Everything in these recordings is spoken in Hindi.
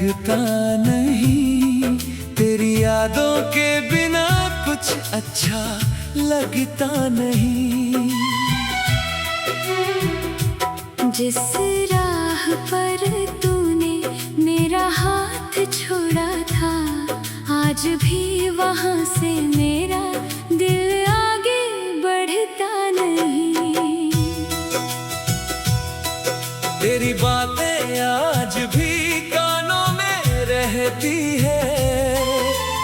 लगता नहीं, तेरी यादों के बिना कुछ अच्छा लगता नहीं। जिस राह पर तूने मेरा हाथ छोड़ा था, आज भी वहाँ से मेरा दिल आगे बढ़ता नहीं। तेरी बातें आज भी कानों में रहती है,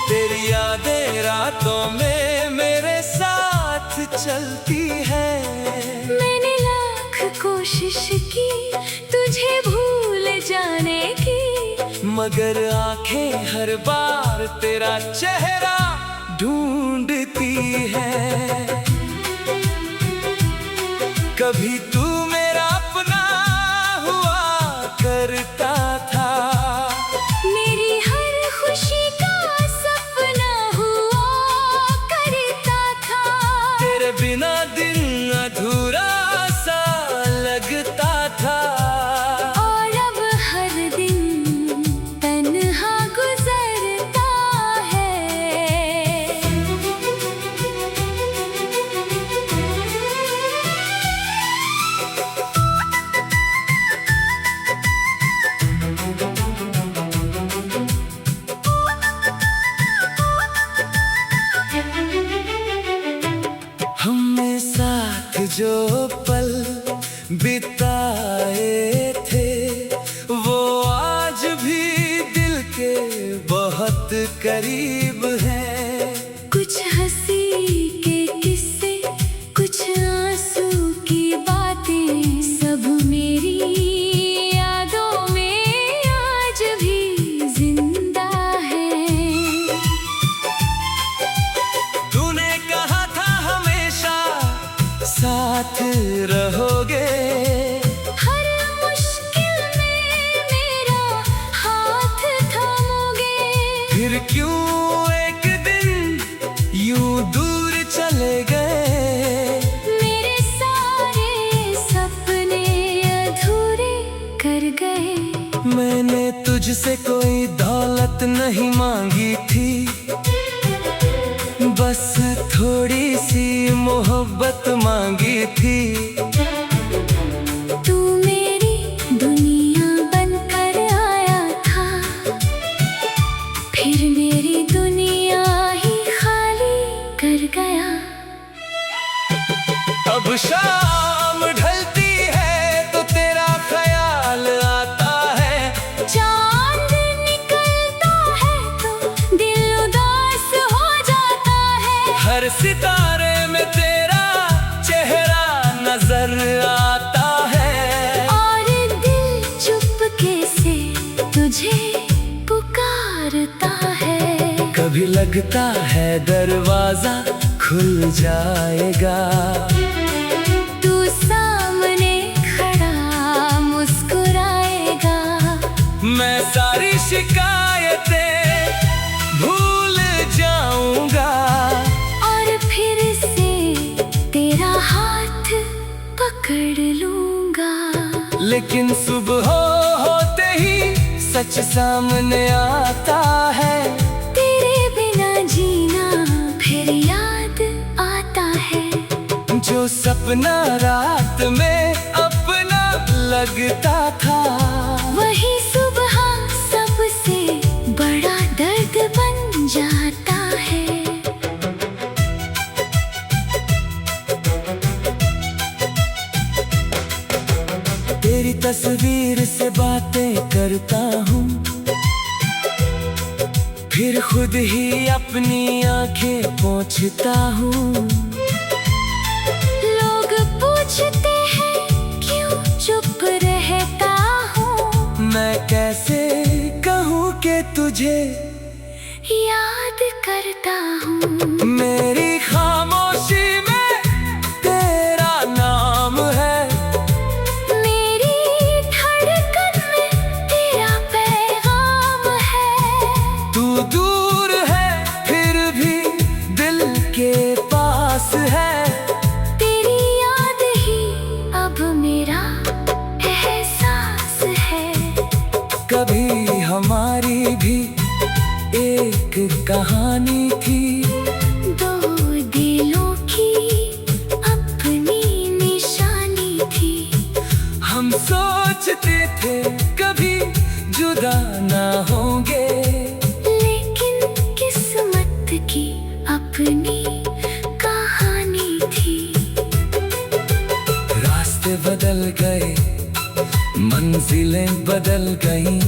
तेरी यादें रातों में मेरे साथ चलती है। मैंने लाख कोशिश की तुझे भूल जाने की, मगर आंखें हर बार तेरा चेहरा ढूंढती है। कभी तू मेरा अपना हुआ करता था, मेरी हर खुशी का सपना हुआ करता था। तेरे बिना दिन अधूरा सा लगता था, और अब हर दिन तन्हा गुजरता है। हमने साथ जो पल बिताए थे, वो आज भी दिल के बहुत करीब हैं। कुछ हंसी के किस्से, कुछ आंसू की बातें, सब मेरी यादों में आज भी जिंदा है। तूने कहा था हमेशा साथ रहोगे, हर मुश्किल में मेरा हाथ थामोगे। फिर क्यों एक दिन यूं दूर चले गए, मेरे सारे सपने अधूरे कर गए। मैंने तुझसे कोई दौलत नहीं मांगी थी, बस थोड़ी सी मोहब्बत मांगी थी। तू मेरी दुनिया बनकर आया था, फिर मेरी दुनिया ही खाली कर गया। अब शाम ढलती है तो तेरा ख्याल आता है, चांद निकलता है तो दिल उदास हो जाता है। हर सितारे में तेरा चेहरा नजर आता है, और दिल चुपके से तुझे पुकारता है। कभी लगता है दरवाजा खुल जाएगा, तू सामने खड़ा मुस्कुराएगा। मैं सारी शिकायतें भूल जाऊंगा, और फिर से तेरा हाथ पकड़ लूंगा। लेकिन सुबह होते ही सच सामने आता है, तेरे बिना जीना फिर याद आता है। जो सपना रात में अपना लगता था, वही सुबह सबसे बड़ा दर्द बन जाता है। तेरी तस्वीर से बातें करता हूँ, फिर खुद ही अपनी आंखें पोंछता हूँ। लोग पूछते हैं क्यों चुप रहता हूँ, मैं कैसे कहूँ कि तुझे याद करता हूँ। मेरी खामोशी में तेरा नाम है, मेरी धड़कन में तेरा पैगाम है। तू दूर है फिर भी दिल के पास है, तेरी याद ही अब मेरा एहसास है। कभी हमारी बदल गए, मंजिलें बदल गई,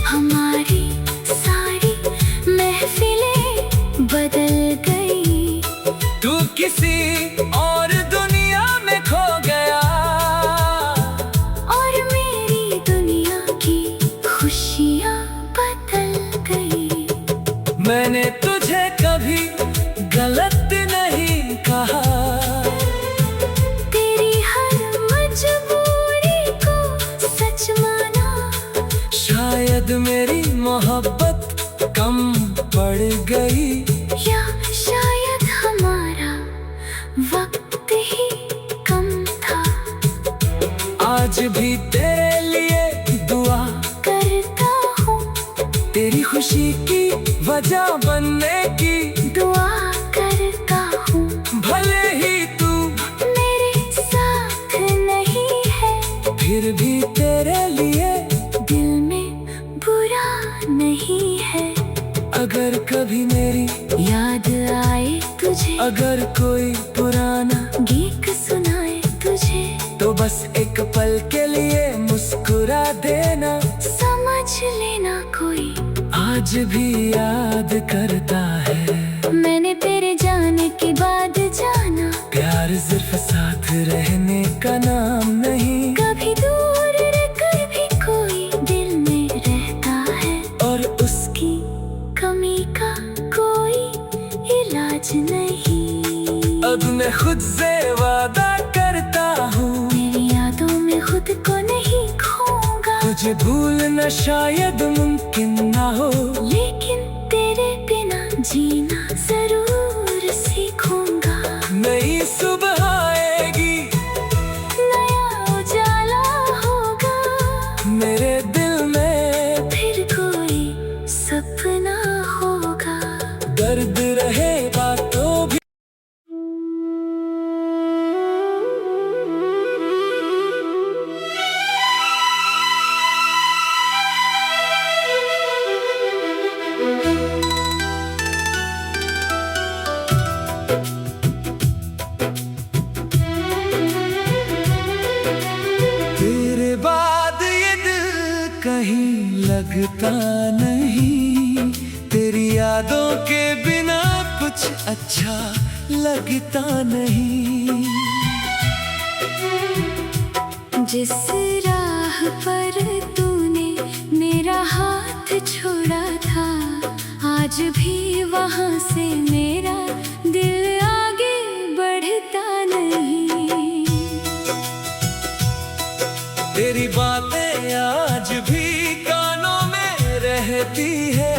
हमारी सारी महफिलें बदल गई। तू किसी और दुनिया में खो गया, और मेरी दुनिया की खुशियाँ बदल गई। मैंने तुझे कभी गलत नहीं कहा, तेरी हर मजबूरी को सच माना। शायद मेरी मोहब्बत कम पड़ गई, या शायद हमारा वक्त ही कम था। आज भी तेरे लिए दुआ करता हूँ, तेरी खुशी की वजह बनने की, दुआ करता हूँ। भले ही तू मेरे साथ नहीं है, फिर भी तेरे लिए दिल में बुरा नहीं है। अगर कभी मेरी याद आए तुझे, अगर कोई पुराना गीत सुनाए तुझे, तो बस एक पल के लिए मुस्कुरा देना। समझ लेना कोई आज भी याद करता है, मैंने तेरे जाने के बाद जाना। प्यार सिर्फ साथ रहने का नाम नहीं, कभी दूर रहकर भी कोई दिल में रहता है, और उसकी कमी का कोई इलाज नहीं। अब मैं खुद से वादा करता हूँ, मेरी यादों में खुद को नहीं खोऊंगा। तुझे भूलना शायद मुमकिन ना हो, लेकिन तेरे बिना जीना जरूर सीखूंगा। नई सुबह आएगी, नया उजाला होगा, मेरे दिल में फिर कोई सपना होगा। दर्द रहेगा तो भी तेरे बाद ये दिल कहीं लगता नहीं, तेरी यादों के बिना कुछ अच्छा लगता नहीं। जिस राह पर तूने मेरा हाथ छोड़ा था, आज भी वहां से मेरा दिल आगे बढ़ता नहीं। तेरी बातें आज भी कानों में रहती है,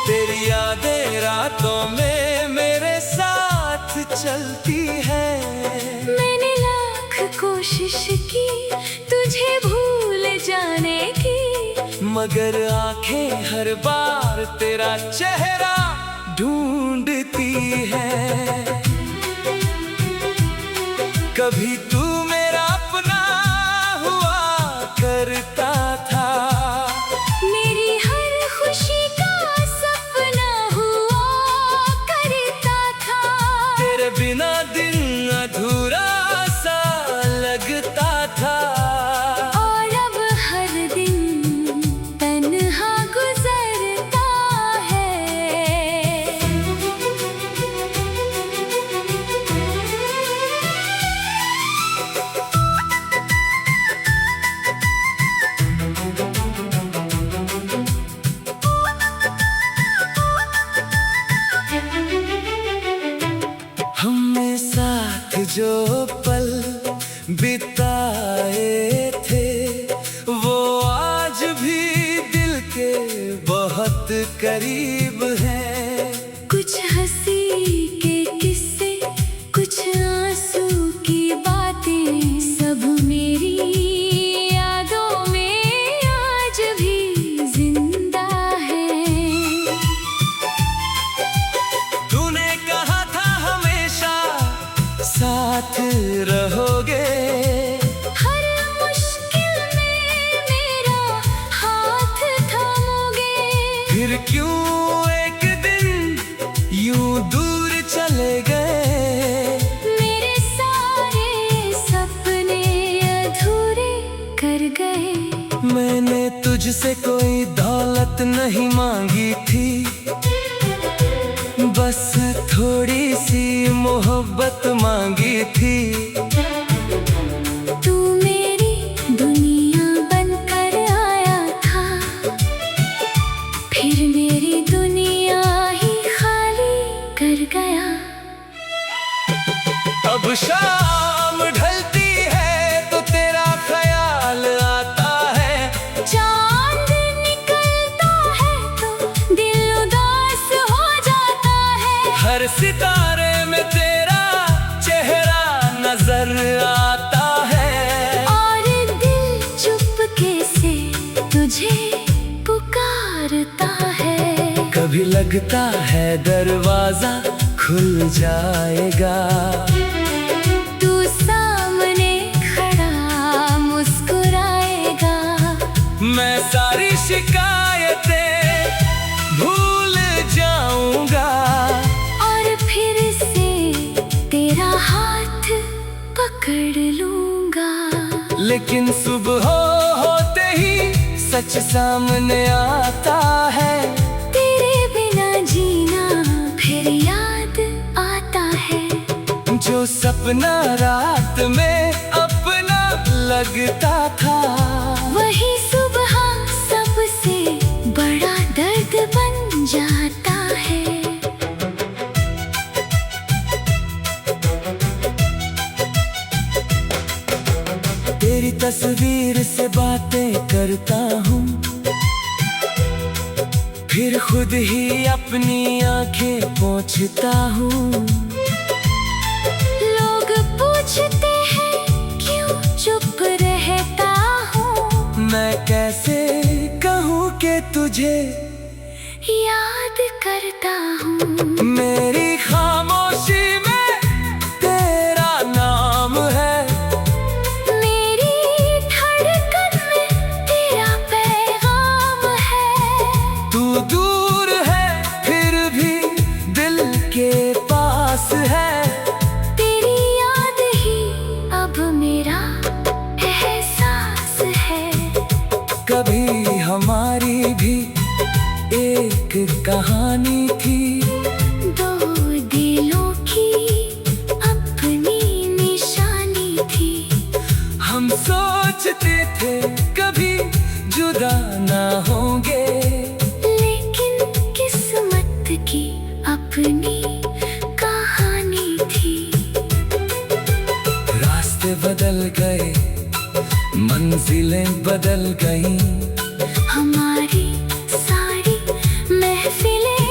तेरी यादें रातों में मेरे साथ चलती है। मैंने लाख कोशिश की तुझे भूल जाने की, मगर आंखें हर बार तेरा चेहरा ढूंढती है। कभी तू मेरा अपना हुआ करता था, मेरी हर खुशी का सपना हुआ करता था। तेरे बिना दिन अधूरा सा लगता था, और अब हर दिन तन्हा गुजरता है। हमने साथ जो पल बिताए थे, वो आज भी दिल के बहुत करीब हैं। कुछ हंसी के किस्से, कुछ आंसू की बातें, सब मेरी यादों में आज भी जिंदा है। तूने कहा था हमेशा साथ रहोगे, हर मुश्किल में मेरा हाथ थामोगे। फिर क्यों एक दिन यूं दूर चले गए। मेरे सारे सपने तुझसे कोई दौलत नहीं मांगी थी, बस थोड़ी सी मोहब्बत मांगी थी। तू मेरी दुनिया बनकर आया था, फिर मेरी दुनिया ही खाली कर गया। अब शाम ढलती है तो तेरा ख्याल आता है, चांद निकलता है तो दिल उदास हो जाता है। हर सितारे में तेरा चेहरा नजर आता है, और दिल चुपके से तुझे पुकारता है। कभी लगता है दरवाजा खुल जाएगा, तू सामने खड़ा मुस्कुराएगा। मैं सारी शिकायतें भूल जाऊंगा, और फिर से तेरा हाथ पकड़ लूंगा। लेकिन सुबह होते ही सच सामने आता है, तेरे बिना जीना फिर याद आता है। जो सपना रात में अपना लगता था, वही सुबह सबसे बड़ा दर्द बन जाता है। तेरी तस्वीर से बातें करता हूँ, फिर खुद ही अपनी आंखें पोंछता हूँ। लोग पूछते हैं क्यों चुप रहता हूँ, मैं कैसे कहूँ कि तुझे याद करता हूँ। मेरी खामोशी में तेरा नाम है, मेरी धड़कन में तेरा पैगाम है। तू दूर है फिर भी दिल के पास है, तेरी याद ही अब मेरा एहसास है। कभी हमारी भी एक कहानी थी, दो दिलों की अपनी निशानी थी। हम सोचते थे कभी जुदा ना होंगे, लेकिन किस्मत की अपनी कहानी थी। रास्ते बदल गए, मंजिलें बदल गईं, हमारी सारी महफिलें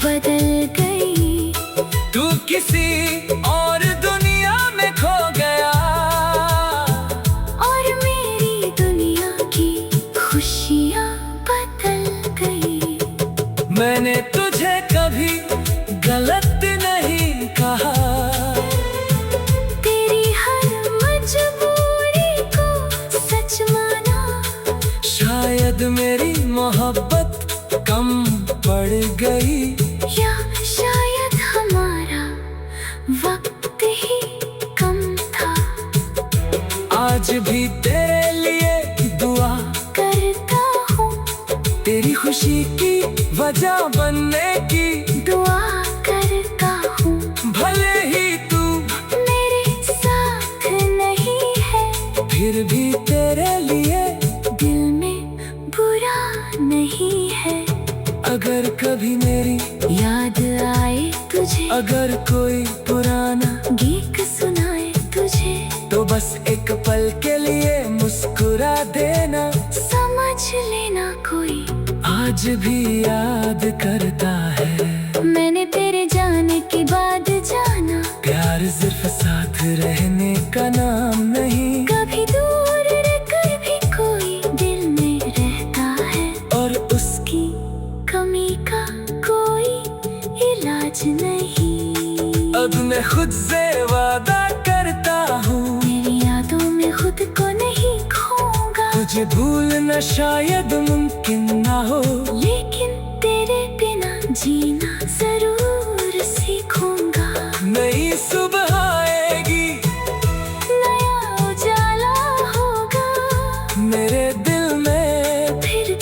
बदल गई। तू किसी और दुनिया में खो गया, और मेरी दुनिया की खुशियाँ बदल गई। मैंने तुझे कभी गलत नहीं कहा, तेरी हर मजबूरी को सच माना। शायद मेरी मोहब्बत कम पड़ गई, या शायद हमारा वक्त ही कम था। आज भी तेरे लिए दुआ करता हूँ, तेरी खुशी की वजह बनने की, दुआ करता हूँ। भले ही तू मेरे साथ नहीं है, फिर भी तेरे लिए दिल में बुरा नहीं है। अगर कभी मेरी याद आए तुझे, अगर कोई पुराना गीत सुनाए तुझे, तो बस एक पल के लिए मुस्कुरा देना। समझ लेना कोई आज भी याद करता है, मैंने तेरे जाने के बाद जाना। प्यार सिर्फ साथ रहने का नाम नहीं, कभी दूर रहकर भी कोई दिल में रहता है, और उसकी कमी का कोई इलाज नहीं। अब मैं खुद से वादा करता हूँ, तेरी यादों में खुद को नहीं खोऊंगा। तुझे भूलना शायद मुमकिन ना हो, लेकिन तेरे बिना जीना जरूर सीखूंगा। नई सुबह आएगी, नया उजाला होगा, मेरे दिल में फिर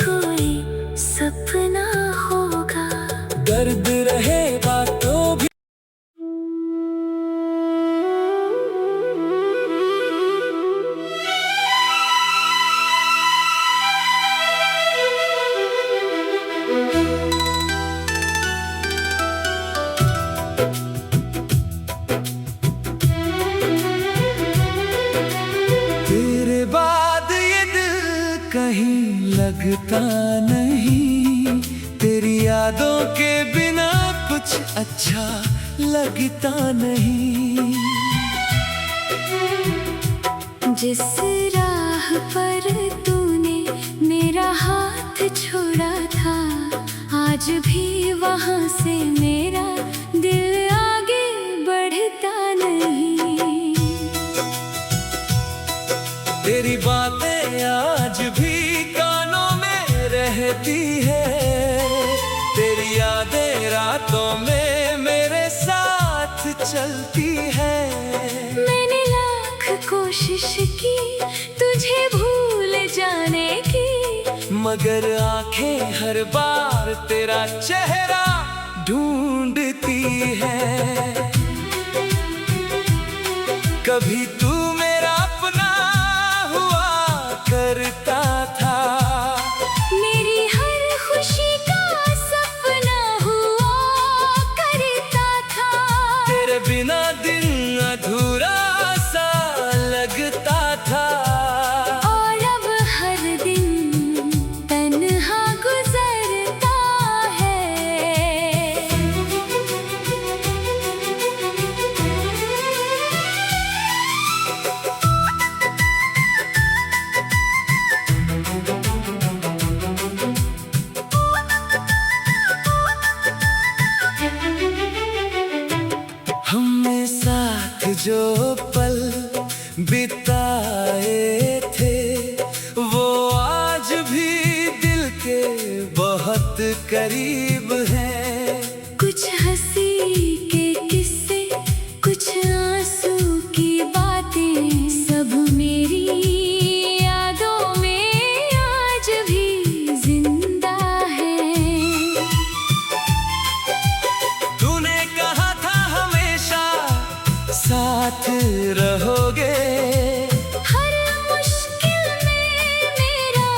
लगता नहीं, तेरी यादों के बिना कुछ अच्छा लगता नहीं। जिस राह पर तूने मेरा हाथ छोड़ा था, आज भी वहां से मेरा दिल आगे बढ़ता नहीं। तेरी बातें आज भी कानों में रहती है, तेरी यादें रातों में मेरे साथ चलती है। मैंने लाख कोशिश की तुझे भूल जाने की, मगर आंखें हर बार तेरा चेहरा ढूंढती है। कभी तू मेरा अपना हुआ करता था, मेरी हर खुशी का सपना हुआ करता था। तेरे बिना दिन अधूरा सा लगता था, और अब हर दिन तन्हा गुजरता है। हमने साथ जो पल बिताए थे, वो आज भी दिल के बहुत करीब हैं। कुछ हंसी के किस्से, कुछ आंसू की बातें, सब मेरी यादों में आज भी जिंदा है। तूने कहा था हमेशा साथ रहोगे, हर मुश्किल में मेरा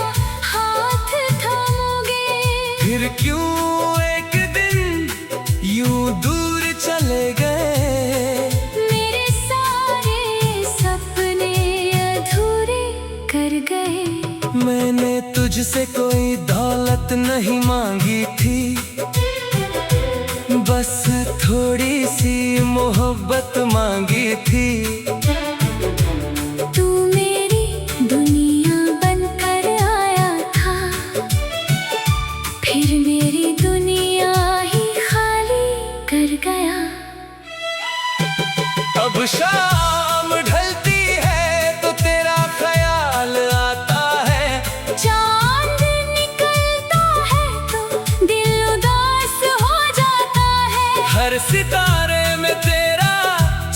हाथ थामोगे। फिर क्यों एक दिन यूं दूर चले गए, मेरे सारे सपने अधूरे कर गए। मैंने तुझसे कोई दौलत नहीं मांगी थी, बस थोड़ी सी मोहब्बत मांगी थी। तू मेरी दुनिया बनकर आया था, फिर मेरी दुनिया ही खाली कर गया। अब शाम ढलती है तो तेरा ख्याल आता है, चांद निकलता है तो दिल उदास हो जाता है। हर सितारे में तेरा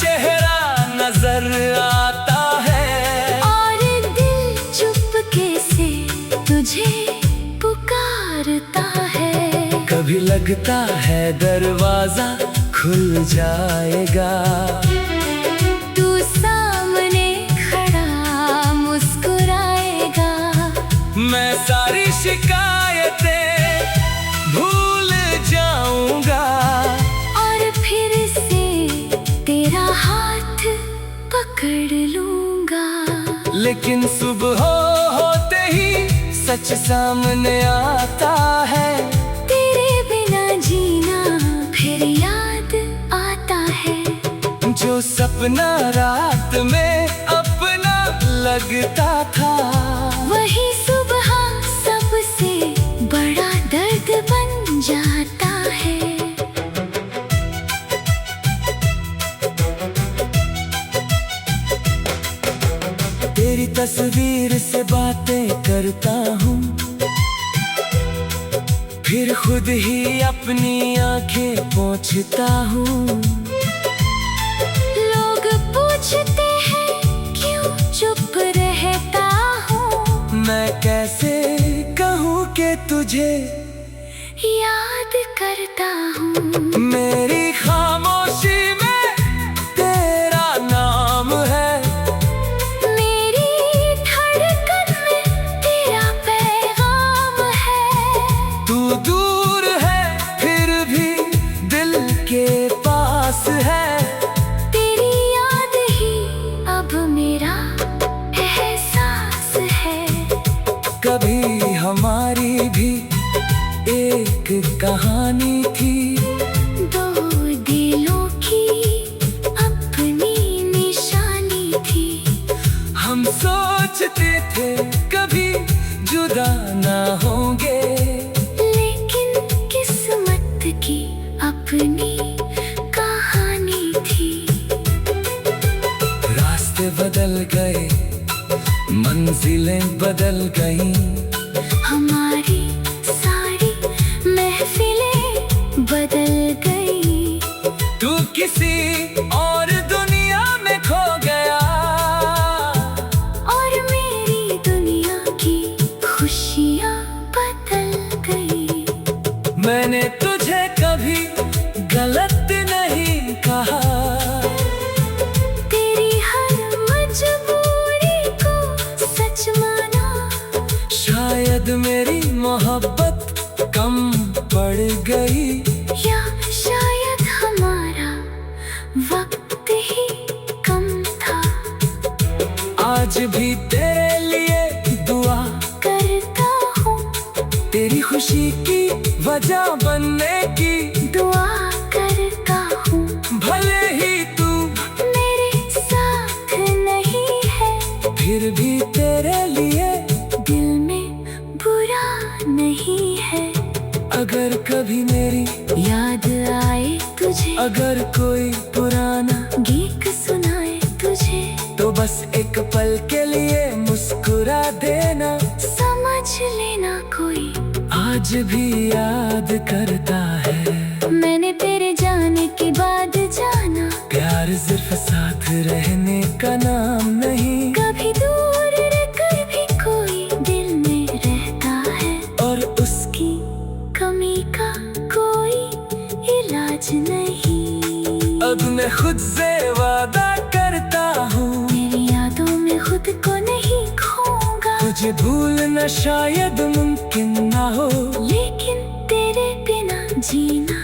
चेहरा नजर आता है, और दिल चुपके से तुझे पुकारता है। कभी लगता है दरवाजा खुल जाएगा, तू सामने खड़ा मुस्कुराएगा। मैं सारी शिकायतें भूल जाऊंगा, और फिर से तेरा हाथ पकड़ लूंगा। लेकिन सुबह होते ही सच सामने आता है, तेरे बिना जीना फिर याद आता है। जो सपना रात में अपना लगता था, वही सुबह सबसे बड़ा दर्द बन जाता है। तेरी तस्वीर से बातें करता हूँ, फिर खुद ही अपनी आंखें पोंछता हूँ। लोग पूछते हैं क्यों चुप रहता हूँ, मैं कैसे कहूँ कि तुझे याद करता हूँ। मेरी खामोशी में तेरा नाम है, मेरी धड़कन में तेरा पैगाम है। तू दूर है फिर भी दिल के पास है, तेरी याद ही अब मेरा एहसास है। कभी हमारे बदल गए, मंजिलें बदल गई, हमारी सारी महफिलें बदल गई। तू किसी और दुनिया में खो गया, और मेरी दुनिया की खुशियाँ बदल गई। मैंने तुझे कभी गलत नहीं कहा, तेरी हर मजबूरी को सच माना। शायद मेरी मोहब्बत कम पड़ गई, या शायद हमारा वक्त ही कम था। आज भी तेरे लिए दुआ करता हूँ, तेरी खुशी की वजह बनने की, दुआ करता हूँ। भले ही तू मेरे साथ नहीं है, फिर भी तेरे लिए दिल में बुरा नहीं है। अगर कभी मेरी याद आए तुझे, अगर कोई पुराना गीत सुनाए तुझे, तो बस एक पल के लिए मुस्कुरा देना। समझ लेना कोई आज भी याद करता है, मैंने तेरे जाने के बाद जाना। प्यार सिर्फ साथ रहने का नाम नहीं, कभी दूर रहकर भी कोई दिल में रहता है, और उसकी कमी का कोई इलाज नहीं। अब मैं खुद से वादा करता हूँ, तेरी यादों में खुद को नहीं खोऊंगा। तुझे भूलना शायद मुमकिन ना हो, लेकिन तेरे बिना जीना